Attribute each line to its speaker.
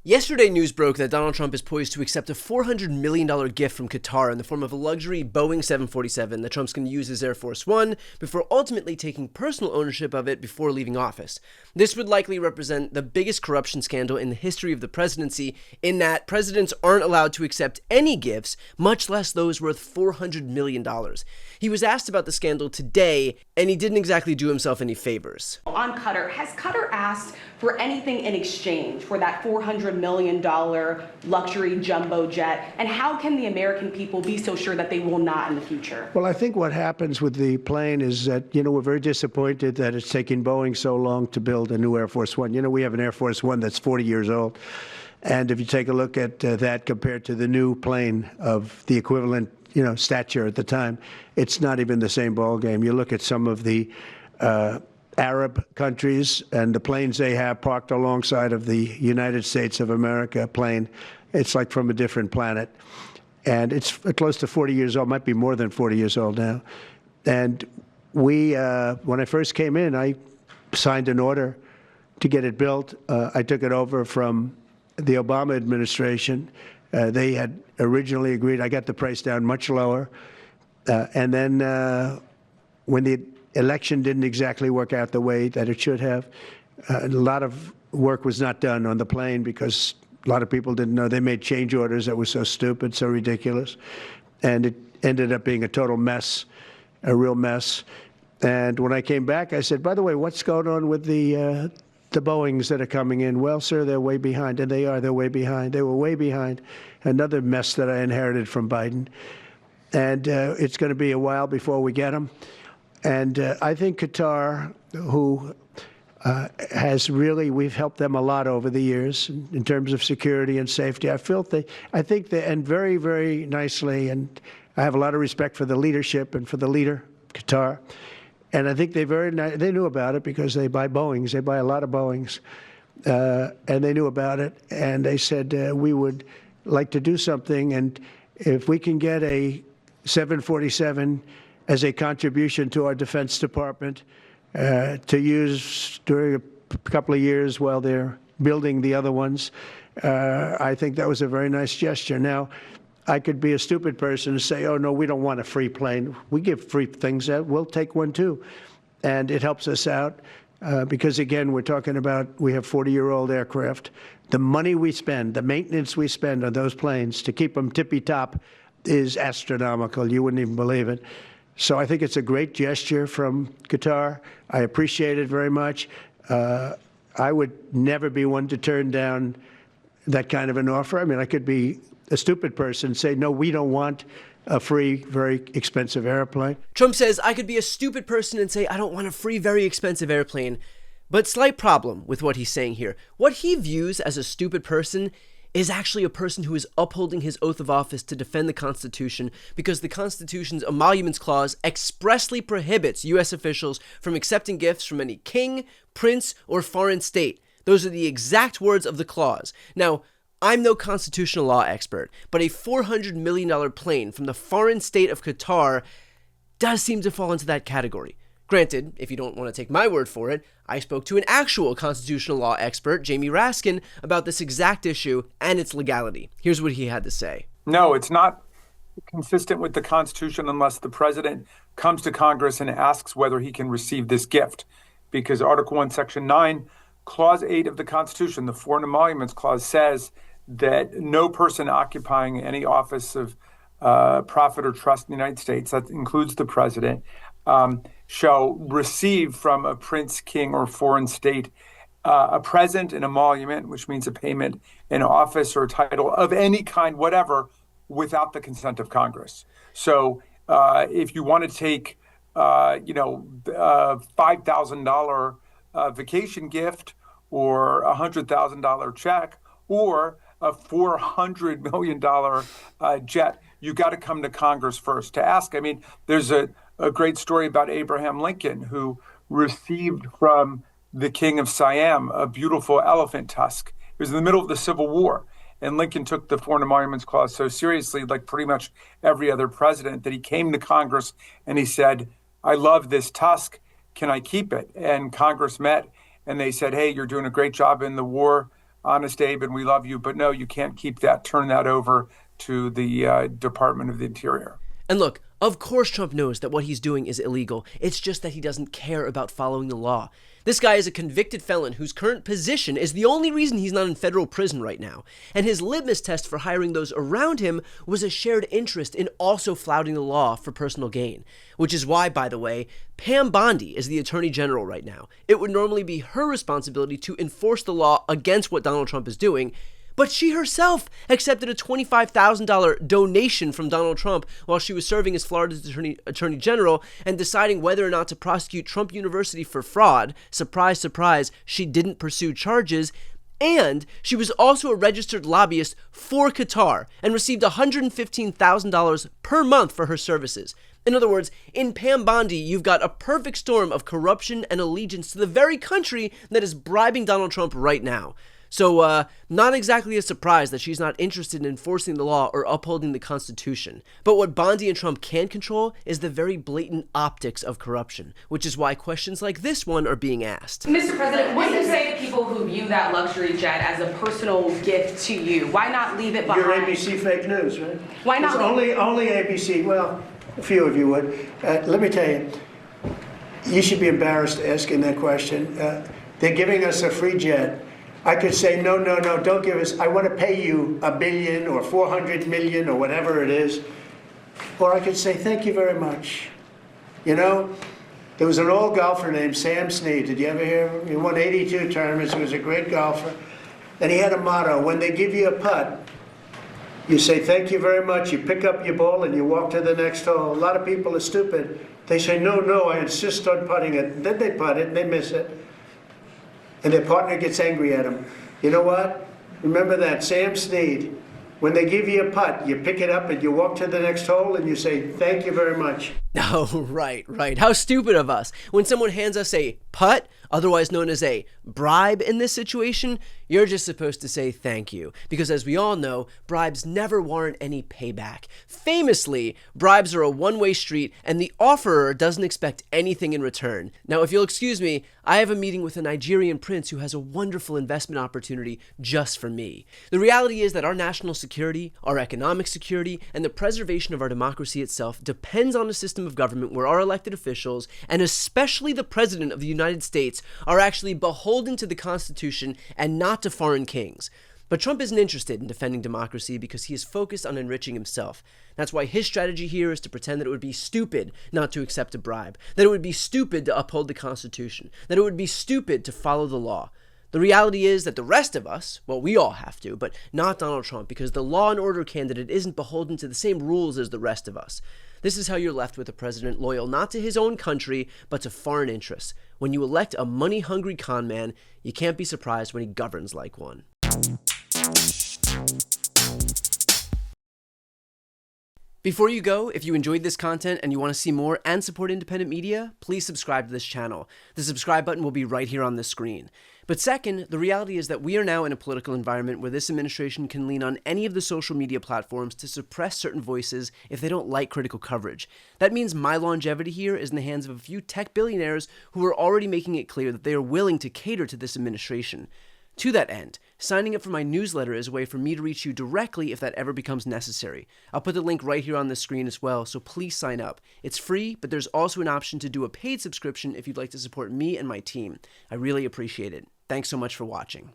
Speaker 1: Yesterday, news broke that Donald Trump is poised to accept a $400 million gift from Qatar in the form of a luxury Boeing 747 that Trump's going to use as Air Force One before ultimately taking personal ownership of it before leaving office. This would likely represent the biggest corruption scandal in the history of the presidency, in that presidents aren't allowed to accept any gifts, much less those worth $400 million. He was asked about the scandal today, and he didn't exactly do himself any favors.
Speaker 2: On Qatar, has Qatar asked for anything in exchange for that $400 million luxury jumbo jet? And how can the American people be so sure that they will not in the future?
Speaker 3: Well, I think what happens with the plane is that, we're very disappointed that it's taken Boeing so long to build a new Air Force One. We have an Air Force One that's 40 years old. And if you take a look at that compared to the new plane of the equivalent, stature at the time, it's not even the same ballgame. You look at some of the Arab countries and the planes they have parked alongside of the United States of America plane. It's like from a different planet. And it's close to 40 years old, might be more than 40 years old now. And we, when I first came in, I signed an order to get it built. I took it over from the Obama administration. They had originally agreed. I got the price down much lower. And then when the election didn't exactly work out the way that it should have, a lot of work was not done on the plane because a lot of people didn't know. They made change orders that were so stupid, so ridiculous. And it ended up being a total mess, a real mess. And when I came back, I said, by the way, what's going on with the Boeings that are coming in? Well, sir, they're way behind. And they are. They're way behind. They were way behind. Another mess that I inherited from Biden. And it's going to be a while before we get them. And I think Qatar, who has really, we've helped them a lot over the years in terms of security and safety. I think they, and very, very nicely, and I have a lot of respect for the leadership and for the leader, Qatar. And I think they knew about it because they buy Boeings. They buy a lot of Boeings. And they knew about it. And they said, we would like to do something. And if we can get a 747 as a contribution to our Defense Department to use during a couple of years while they're building the other ones. I think that was a very nice gesture. Now, I could be a stupid person and say, oh, no, we don't want a free plane. We give free things out. We'll take one, too. And it helps us out because, again, we're talking about we have 40-year-old aircraft. The money we spend, the maintenance we spend on those planes to keep them tippy-top is astronomical. You wouldn't even believe it. So I think it's a great gesture from Qatar. I appreciate it very much. I would never be one to turn down that kind of an offer. I mean, I could be a stupid person and say, no, we don't want a free, very expensive airplane.
Speaker 1: Trump says, I could be a stupid person and say, I don't want a free, very expensive airplane. But slight problem with what he's saying here. What he views as a stupid person is actually a person who is upholding his oath of office to defend the Constitution, because the Constitution's Emoluments Clause expressly prohibits U.S. officials from accepting gifts from any king, prince, or foreign state. Those are the exact words of the clause. Now, I'm no constitutional law expert, but a $400 million plane from the foreign state of Qatar does seem to fall into that category. Granted, if you don't want to take my word for it, I spoke to an actual constitutional law expert, Jamie Raskin, about this exact issue and its legality. Here's what he had to say.
Speaker 4: No, it's not consistent with the Constitution unless the president comes to Congress and asks whether he can receive this gift. Because Article 1, Section 9, Clause 8 of the Constitution, the Foreign Emoluments Clause, says that no person occupying any office of profit or trust in the United States, that includes the president, shall receive from a prince, king, or foreign state a present, an emolument, which means a payment, an office or a title of any kind, whatever, without the consent of Congress. So if you want to take, a $5,000 vacation gift or a $100,000 check or a $400 million jet, you got to come to Congress first to ask. I mean, there's a great story about Abraham Lincoln, who received from the king of Siam a beautiful elephant tusk. It was in the middle of the Civil War. And Lincoln took the Foreign Emoluments Clause so seriously, like pretty much every other president, that he came to Congress and he said, I love this tusk. Can I keep it? And Congress met and they said, hey, you're doing a great job in the war Honest Abe, and we love you, but no, you can't keep that. Turn that over to the Department of the Interior.
Speaker 1: And look, of course Trump knows that what he's doing is illegal. It's just that he doesn't care about following the law. This guy is a convicted felon whose current position is the only reason he's not in federal prison right now. And his litmus test for hiring those around him was a shared interest in also flouting the law for personal gain. Which is why, by the way, Pam Bondi is the Attorney General right now. It would normally be her responsibility to enforce the law against what Donald Trump is doing, but she herself accepted a $25,000 donation from Donald Trump while she was serving as Florida's Attorney General and deciding whether or not to prosecute Trump University for fraud. Surprise, surprise, she didn't pursue charges. And she was also a registered lobbyist for Qatar and received $115,000 per month for her services. In other words, in Pam Bondi, you've got a perfect storm of corruption and allegiance to the very country that is bribing Donald Trump right now. So, not exactly a surprise that she's not interested in enforcing the law or upholding the Constitution. But what Bondi and Trump can control is the very blatant optics of corruption, which is why questions like this one are being asked.
Speaker 2: Mr. President, what do you say to people who view that luxury jet as a personal gift to you? Why not leave it behind?
Speaker 3: You're ABC fake news, right?
Speaker 2: Why not?
Speaker 3: It's only ABC. Well, a few of you would. Let me tell you, you should be embarrassed asking that question. They're giving us a free jet. I could say, no, don't give us, I want to pay you $1 billion or 400 million or whatever it is. Or I could say, thank you very much. You know, there was an old golfer named Sam Snead. Did you ever hear of him? He won 82 tournaments. He was a great golfer. And he had a motto: when they give you a putt, you say, thank you very much. You pick up your ball and you walk to the next hole. A lot of people are stupid. They say, no, I insist on putting it. And then they putt it and they miss it. And their partner gets angry at them. You know what? Remember that, Sam Snead. When they give you a putt, you pick it up and you walk to the next hole and you say, thank you very much.
Speaker 1: Oh, right. How stupid of us. When someone hands us a putt, otherwise known as a bribe in this situation, you're just supposed to say thank you. Because as we all know, bribes never warrant any payback. Famously, bribes are a one-way street and the offerer doesn't expect anything in return. Now, if you'll excuse me, I have a meeting with a Nigerian prince who has a wonderful investment opportunity just for me. The reality is that our national security, our economic security, and the preservation of our democracy itself depends on a system of government where our elected officials, and especially the President of the United States, are actually beholden to the Constitution and not to foreign kings. But Trump isn't interested in defending democracy because he is focused on enriching himself. That's why his strategy here is to pretend that it would be stupid not to accept a bribe, that it would be stupid to uphold the Constitution, that it would be stupid to follow the law. The reality is that the rest of us, well, we all have to, but not Donald Trump, because the law and order candidate isn't beholden to the same rules as the rest of us. This is how you're left with a president loyal not to his own country, but to foreign interests. When you elect a money-hungry con man, you can't be surprised when he governs like one. Before you go, if you enjoyed this content and you want to see more and support independent media, please subscribe to this channel. The subscribe button will be right here on the screen. But second, the reality is that we are now in a political environment where this administration can lean on any of the social media platforms to suppress certain voices if they don't like critical coverage. That means my longevity here is in the hands of a few tech billionaires who are already making it clear that they are willing to cater to this administration. To that end, signing up for my newsletter is a way for me to reach you directly if that ever becomes necessary. I'll put the link right here on the screen as well, so please sign up. It's free, but there's also an option to do a paid subscription if you'd like to support me and my team. I really appreciate it. Thanks so much for watching.